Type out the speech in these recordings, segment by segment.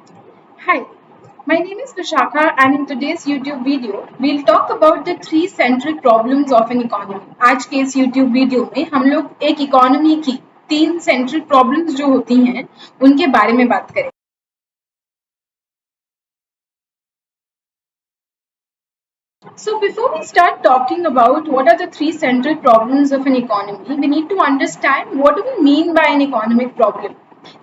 Hi, my name is Vishakha, and in today's YouTube video, we'll talk about the three central problems of an economy. आज के इस YouTube video में हम लोग एक economy की तीन सेंट्रल प्रॉब्लम्स जो होती हैं उनके बारे में बात करें. So before we start talking about what are the three central problems of an economy, we need to understand what do we mean by an economic problem.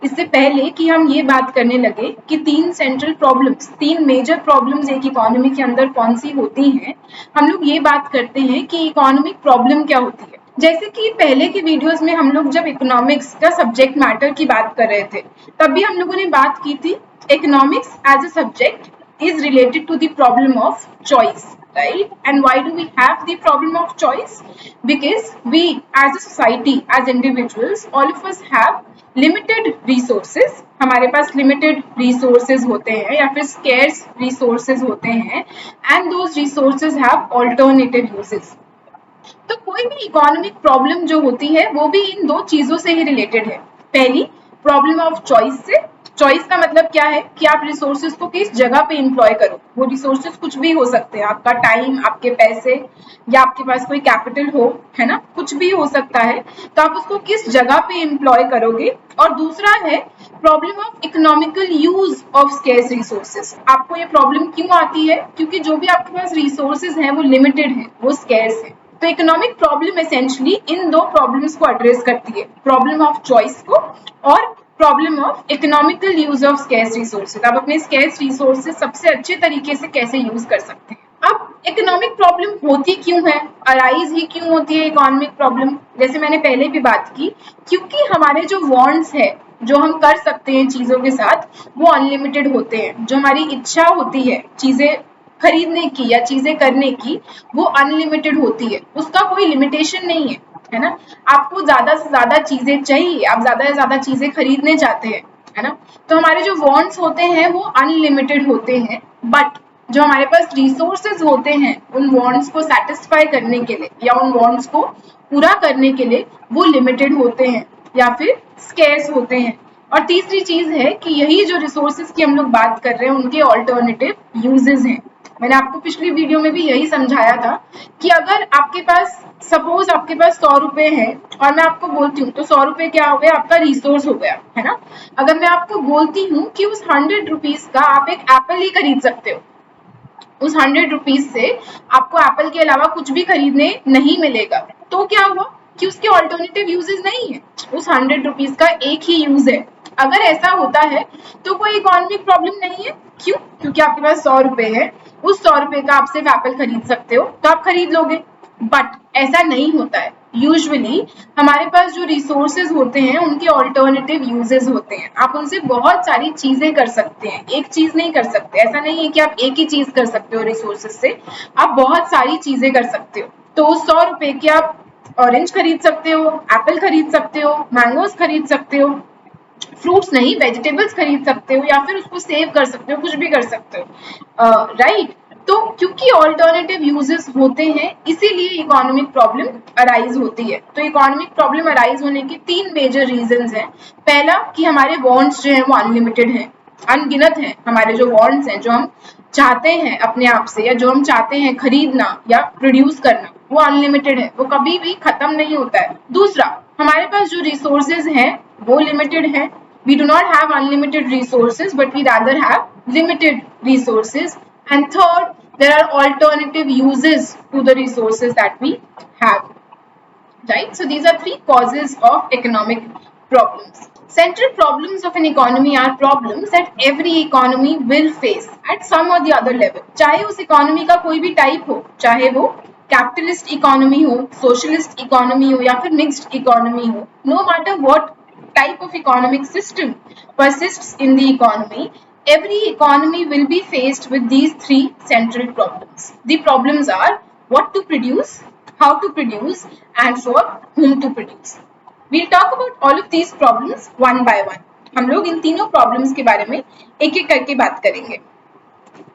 इससे पहले कि हम ये बात करने लगे कि तीन सेंट्रल प्रॉब्लम्स, तीन मेजर प्रॉब्लम्स एक इकोनॉमी के अंदर कौन सी होती हैं, हम लोग ये बात करते हैं कि इकोनॉमिक प्रॉब्लम क्या होती है. जैसे कि पहले के वीडियोस में हम लोग जब इकोनॉमिक्स का सब्जेक्ट मैटर की बात कर रहे थे, तब भी हम लोगों ने बात की थी economics as a subject is related to the problem of choice, right? And why do we have the problem of choice? Because we as a society, as individuals, all of us have limited resources. हमारे पास limited resources होते हैं या फिर scarce resources होते हैं, and those resources have alternative uses. तो कोई भी इकोनॉमिक प्रॉब्लम जो होती है वो भी इन दो चीजों से ही रिलेटेड है. पहली प्रॉब्लम ऑफ चॉइस से. चॉइस का मतलब क्या है कि आप रिसोर्सेज को किस जगह पे एम्प्लॉय करो. वो रिसोर्सेज कुछ भी हो सकते हैं, आपका टाइम, आपके पैसे, या आपके पास कोई कैपिटल हो, है ना, कुछ भी हो सकता है. तो आप उसको किस जगह पे एम्प्लॉय करोगे. और दूसरा है problem of economical use of scarce resources. आपको ये प्रॉब्लम क्यों आती है? क्योंकि जो भी आपके पास रिसोर्सेज हैं वो लिमिटेड है, वो स्केर्स है. तो इकोनॉमिक प्रॉब्लम एसेंशियली इन दो प्रॉब्लम्स को एड्रेस करती है, प्रॉब्लम ऑफ चॉइस को और problem of economical use of scarce resources. आप अपने स्केर्स रिसोर्सेज सबसे अच्छे तरीके से कैसे यूज कर सकते हैं. अब इकोनॉमिक प्रॉब्लम होती क्यों है, अराइज ही क्यों होती है इकोनॉमिक प्रॉब्लम? जैसे मैंने पहले भी बात की, क्योंकि हमारे जो वांट्स है, जो हम कर सकते हैं चीजों के साथ, वो अनलिमिटेड होते हैं. जो हमारी इच्छा होती है चीजें खरीदने की या चीजें करने की, वो अनलिमिटेड होती है, उसका कोई लिमिटेशन नहीं है ना. आपको ज्यादा से ज्यादा चीजें चाहिए, आप ज्यादा से ज्यादा चीजें खरीदने चाहते हैं, है ना. तो हमारे जो वांट्स होते हैं वो अनलिमिटेड होते हैं, बट जो हमारे पास रिसोर्सेज होते हैं उन वांट्स को सेटिस्फाई करने के लिए या उन वांट्स को पूरा करने के लिए, वो लिमिटेड होते हैं या फिर स्केर्स होते हैं. और तीसरी चीज है कि यही जो रिसोर्सेज की हम लोग बात कर रहे हैं उनके ऑल्टरनेटिव यूजेस हैं. मैंने आपको पिछली वीडियो में भी यही समझाया था कि अगर आपके पास, सपोज आपके पास 100 रुपए हैं और मैं आपको बोलती हूँ, तो 100 रुपए क्या हो गया, आपका रिसोर्स हो गया, है ना. अगर मैं आपको बोलती हूँ कि उस 100 रुपीज का आप एक एप्पल ही खरीद सकते हो, उस 100 रुपीज से आपको एप्पल के अलावा कुछ भी खरीदने नहीं मिलेगा, तो क्या हुआ कि उसके ऑल्टरनेटिव यूजेस नहीं है, उस 100 रुपीज का एक ही यूज है. अगर ऐसा होता है तो कोई इकोनॉमिक प्रॉब्लम नहीं है. क्यों? क्योंकि आपके पास 100 रुपए है, उस 100 रुपए का आप सिर्फ एप्पल खरीद सकते हो, तो आप खरीद लोगे. बट ऐसा नहीं होता है. यूजुअली हमारे पास जो रिसोर्सेज होते हैं उनके ऑल्टरनेटिव यूजेस होते हैं. आप उनसे बहुत सारी चीजें कर सकते हैं, एक चीज नहीं कर सकते. ऐसा नहीं है कि आप एक ही चीज कर सकते हो रिसोर्सेज से, आप बहुत सारी चीजें कर सकते हो. तो 100 रुपए के आप ऑरेंज खरीद सकते हो, एप्पल खरीद सकते हो, मैंगोज खरीद सकते हो, फ्रूट्स नहीं वेजिटेबल्स खरीद सकते हो, या फिर उसको सेव कर सकते हो, कुछ भी कर सकते हो, राइट. तो क्योंकि ऑल्टरनेटिव यूजेस होते हैं इसीलिए इकोनॉमिक प्रॉब्लम अराइज होती है. तो इकोनॉमिक प्रॉब्लम अराइज होने के तीन मेजर रीजंस हैं. पहला कि हमारे वांट्स जो हैं वो अनलिमिटेड हैं, अनगिनत हैं. हमारे जो वांट्स हैं, जो हम चाहते हैं अपने आप से या जो हम चाहते हैं खरीदना या प्रोड्यूस करना, वो अनलिमिटेड है, वो कभी भी खत्म नहीं होता है. दूसरा, हमारे पास जो रिसोर्सेज हैं वो लिमिटेड है. We do not have unlimited resources, but we rather have limited resources. And third, there are alternative uses to the resources that we have. Right? So these are three causes of economic problems. Central problems of an economy are problems that every economy will face at some or the other level. चाहे उस economy का कोई भी type हो, चाहे वो capitalist economy हो, socialist economy हो या फिर mixed economy हो, no matter what type of economic system persists in the economy, every economy will be faced with these three central problems. The problems are what to produce, how to produce, and for whom to produce. We'll talk about all of these problems one by one. हम लोग इन तीनों problems के बारे में एक एक करके बात करेंगे.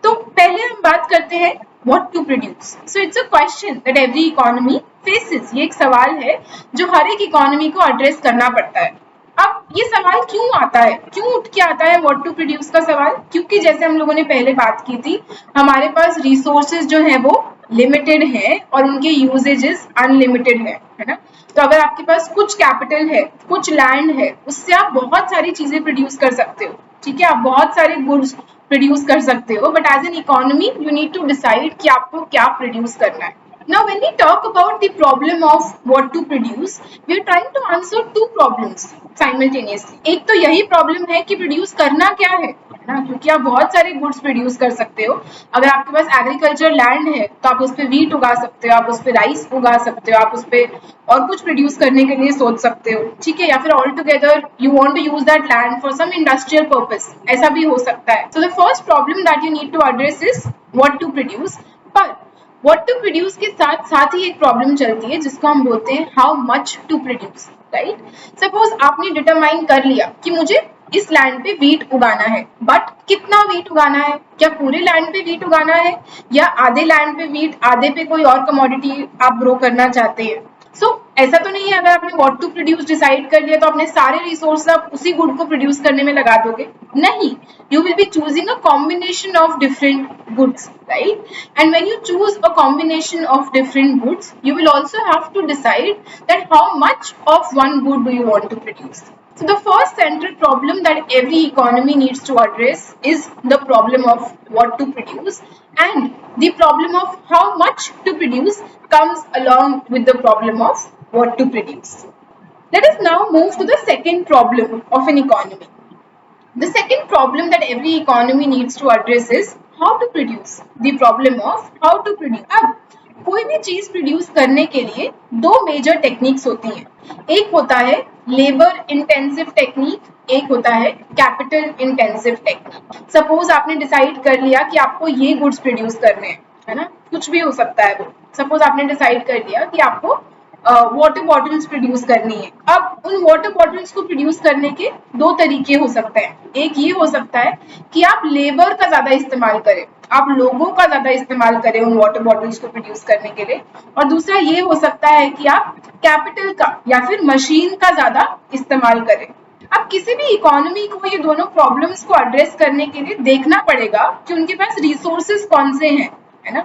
तो पहले हम बात करते हैं what to produce. So it's a question that every economy faces. ये एक सवाल है जो हर एक इकोनॉमी को एड्रेस करना पड़ता है. अब ये सवाल क्यों आता है, क्यों उठ के आता है व्हाट टू प्रोड्यूस का सवाल? क्योंकि जैसे हम लोगों ने पहले बात की थी, हमारे पास रिसोर्सेज जो है वो लिमिटेड है और उनके यूजेजेस अनलिमिटेड है ना? तो अगर आपके पास कुछ कैपिटल है, कुछ लैंड है, उससे आप बहुत सारी चीजें प्रोड्यूस कर सकते हो, ठीक है, आप बहुत सारे गुड्स प्रोड्यूस कर सकते हो, but as an economy you need to decide कि आपको क्या प्रोड्यूस करना है। Now, when we talk about the problem of what to produce, we are trying to answer two problems simultaneously. एक तो यही प्रॉब्लम है कि प्रोड्यूस करना क्या है ना, क्योंकि आप बहुत सारे गुड्स प्रोड्यूस कर सकते हो। अगर आपके पास एग्रीकल्चर लैंड है तो आप उस पर वीट उगा सकते हो, आप उस पर राइस उगा सकते हो, आप उस पर और कुछ प्रोड्यूस करने के लिए सोच सकते हो, ठीक है, या फिर all together you want to use that land for some industrial purpose, ऐसा भी हो सकता है। So the first problem that you need to address is what to produce. पर व्हाट टू प्रोड्यूस के साथ साथ ही एक प्रॉब्लम चलती है जिसको हम बोलते हैं how much to produce, right? Suppose आपने डिटरमाइन कर लिया कि मुझे इस लैंड पे वीट उगाना है, बट कितना वीट उगाना है? क्या पूरे लैंड पे वीट उगाना है या आधे लैंड पे वीट, आधे पे कोई और कमोडिटी आप ग्रो करना चाहते हैं? ऐसा तो नहीं है अगर आपने व्हाट टू प्रोड्यूस डिसाइड कर लिया तो अपने सारे रिसोर्स आप उसी गुड को प्रोड्यूस करने में लगा दोगे, नहीं, you will be choosing a combination of different goods, right? And when you choose a combination of different goods, you will also have to decide that how much of one good do you want to produce. So the first central problem that every economy needs to address is the problem of what to produce, and the problem of how much to produce comes along with the problem of what to produce. Let us now move to the second problem of an economy. The second problem that every economy needs to address is how to produce. The problem of how to produce. अब कोई भी चीज produce करने के लिए दो major techniques होती हैं। एक होता है लेबर इंटेंसिव टेक्निक, एक होता है कैपिटल इंटेंसिव टेक्निक। सपोज आपने डिसाइड कर लिया कि आपको ये गुड्स प्रोड्यूस करने हैं, है ना, कुछ भी हो सकता है वो। सपोज आपने डिसाइड कर लिया कि आपको वाटर बॉटल्स प्रोड्यूस करनी है। अब उन वाटर बॉटल्स को प्रोड्यूस करने के दो तरीके हो सकते हैं। एक ये हो सकता है कि आप लेबर का ज्यादा इस्तेमाल करें, आप लोगों का ज्यादा इस्तेमाल करें उन वाटर बॉटल्स को प्रोड्यूस करने के लिए, और दूसरा ये हो सकता है कि आप कैपिटल का या फिर मशीन का ज्यादा इस्तेमाल करें। अब किसी भी इकोनॉमी को ये दोनों प्रॉब्लम्स को एड्रेस करने के लिए देखना पड़ेगा कि उनके पास रिसोर्सेज कौन से हैं, है ना।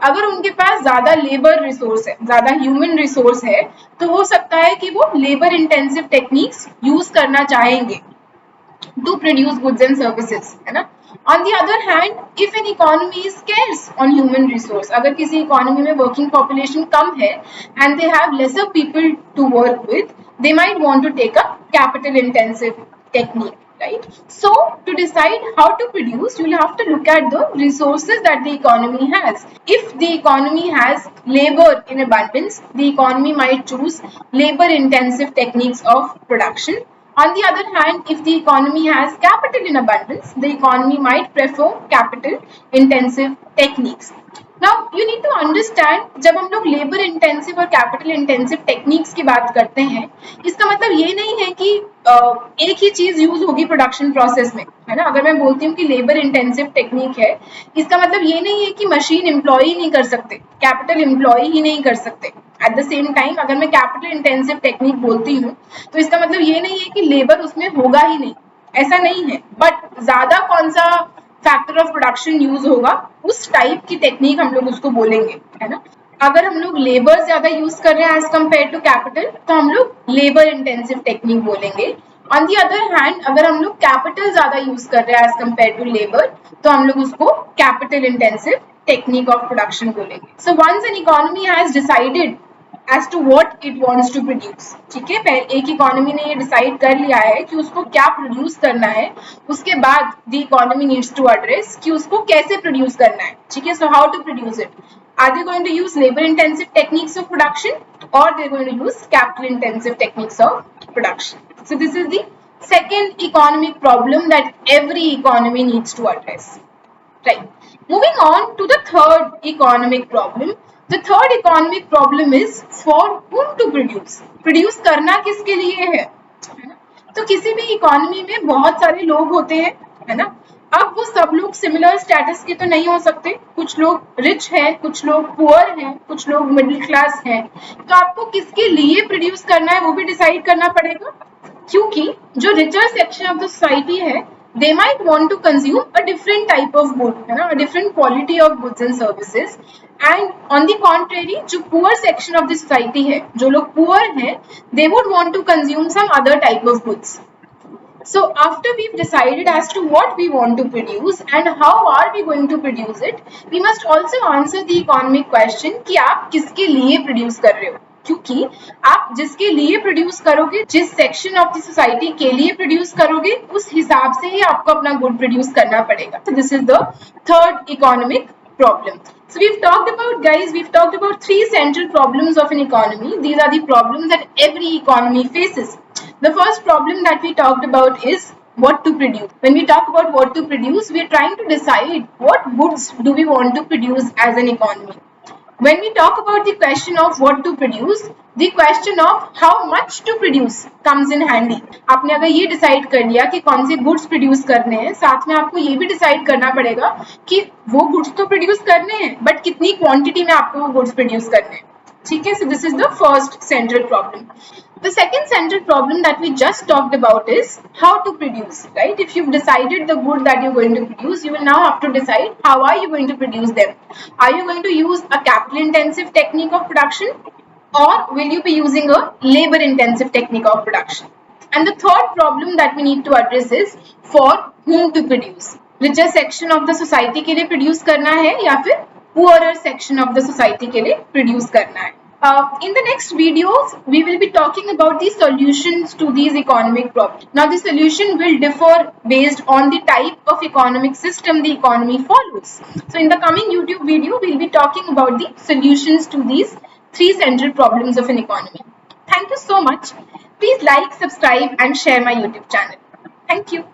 अगर उनके पास ज्यादा लेबर रिसोर्स है, ज्यादा ह्यूमन रिसोर्स है, तो हो सकता है कि वो लेबर इंटेंसिव टेक्निक्स यूज करना चाहेंगे to produce goods and services, है ना। On the other hand, if an economy is scarce on human resource, अगर किसी इकोनॉमी में working population कम है and they have lesser people to work with, they might want to take a capital intensive technique, right? So to decide how to produce, you'll have to look at the resources that the economy has. If the economy has labor in abundance, the economy might choose labor intensive techniques of production. On the other hand, if the economy has capital in abundance, the economy might prefer capital intensive techniques. Now, you need to understand, जब हम लोग labour intensive और capital intensive techniques की बात करते हैं, इसका मतलब ये नहीं है कि एक ही चीज यूज होगी प्रोडक्शन प्रोसेस में, है ना। अगर मैं बोलती हूँ कि लेबर इंटेंसिव टेक्निक है, इसका मतलब ये नहीं है कि मशीन एम्प्लॉय ही नहीं कर सकते, कैपिटल एम्प्लॉय ही नहीं कर सकते। एट द सेम टाइम अगर मैं कैपिटल इंटेंसिव टेक्निक बोलती हूँ तो इसका मतलब ये नहीं है कि लेबर उसमें होगा ही नहीं, ऐसा नहीं है, बट ज्यादा कौन सा फैक्टर ऑफ प्रोडक्शन यूज होगा उस टाइप की टेक्निक हम लोग उसको बोलेंगे, है ना। अगर हम लोग लेबर ज्यादा यूज कर रहे हैं एज कम्पेयर टू कैपिटल तो हम लोग लेबर इंटेंसिव टेक्निक बोलेंगे। ऑन दी अदर हैंड अगर हम लोग कैपिटल ज्यादा यूज कर रहे हैं एज कम्पेयर टू लेबर तो हम लोग उसको capital intensive technique of production बोलेंगे। So once an economy has decided as to what it wants to produce, ठीक है, पहले एक इकोनॉमी ने ये डिसाइड कर लिया है कि उसको क्या प्रोड्यूस करना है, उसके बाद the economy needs to address कि उसको कैसे प्रोड्यूस करना है, ठीक है। So how to produce it, are they going to use labour intensive techniques of production or they going to use capital intensive techniques of production. So this is the second economic problem that every economy needs to address, right? Moving on to the third economic problem. The third economic problem is for whom to produce. Produce करना किसके लिए है ना। तो किसी भी economy में बहुत सारे लोग होते हैं, है ना। अब वो सब लोग सिमिलर स्टेटस के तो नहीं हो सकते, कुछ लोग रिच हैं, कुछ लोग पुअर हैं, कुछ लोग मिडिल क्लास हैं। तो आपको किसके लिए प्रोड्यूस करना है वो भी डिसाइड करना पड़ेगा। क्योंकि जो richer section of the society है they might want to consume a different type of good, है ना, a different quality of goods and services. And on the contrary, जो poor section of the society है, जो लोग poor हैं, they would want to consume some other type of goods. So after we've decided as to what we want to produce and how are we going to produce it, we must also answer the economic question कि आप किसके लिए produce कर रहे हो, क्योंकि आप जिसके लिए प्रोड्यूस करोगे, जिस सेक्शन ऑफ द सोसाइटी के लिए प्रोड्यूस करोगे, उस हिसाब से ही आपको अपना गुड प्रोड्यूस करना पड़ेगा. So this is the third economic problem. So we've talked about, guys, we've talked about three central problems of an economy. These are the problems that every economy faces. The first problem that we talked about is what to produce. When we talk about what to produce, we are trying to decide what goods do we want to produce as an economy. When we talk about the question of what to produce, the question of how much to produce comes in handy. आपने अगर ये decide कर लिया कि कौन से goods produce करने हैं, साथ में आपको ये भी डिसाइड करना पड़ेगा कि वो गुड्स तो प्रोड्यूस करने हैं, बट कितनी क्वांटिटी में आपको वो गुड्स प्रोड्यूस करने हैं. ठीक है, so this is the first central problem. The second central problem that we just talked about is how to produce, right? If you've decided the good that you're going to produce, you will now have to decide how are you going to produce them. Are you going to use a capital intensive technique of production, or will you be using a labor intensive technique of production? And the third problem that we need to address is for whom to produce. Richer section of the society के लिए produce करना है या फिर poorer section of the society के लिए produce करना है. In the next videos, we will be talking about the solutions to these economic problems. Now, the solution will differ based on the type of economic system the economy follows. So, in the coming YouTube video, we will be talking about the solutions to these three central problems of an economy. Thank you so much. Please like, subscribe and share my YouTube channel. Thank you.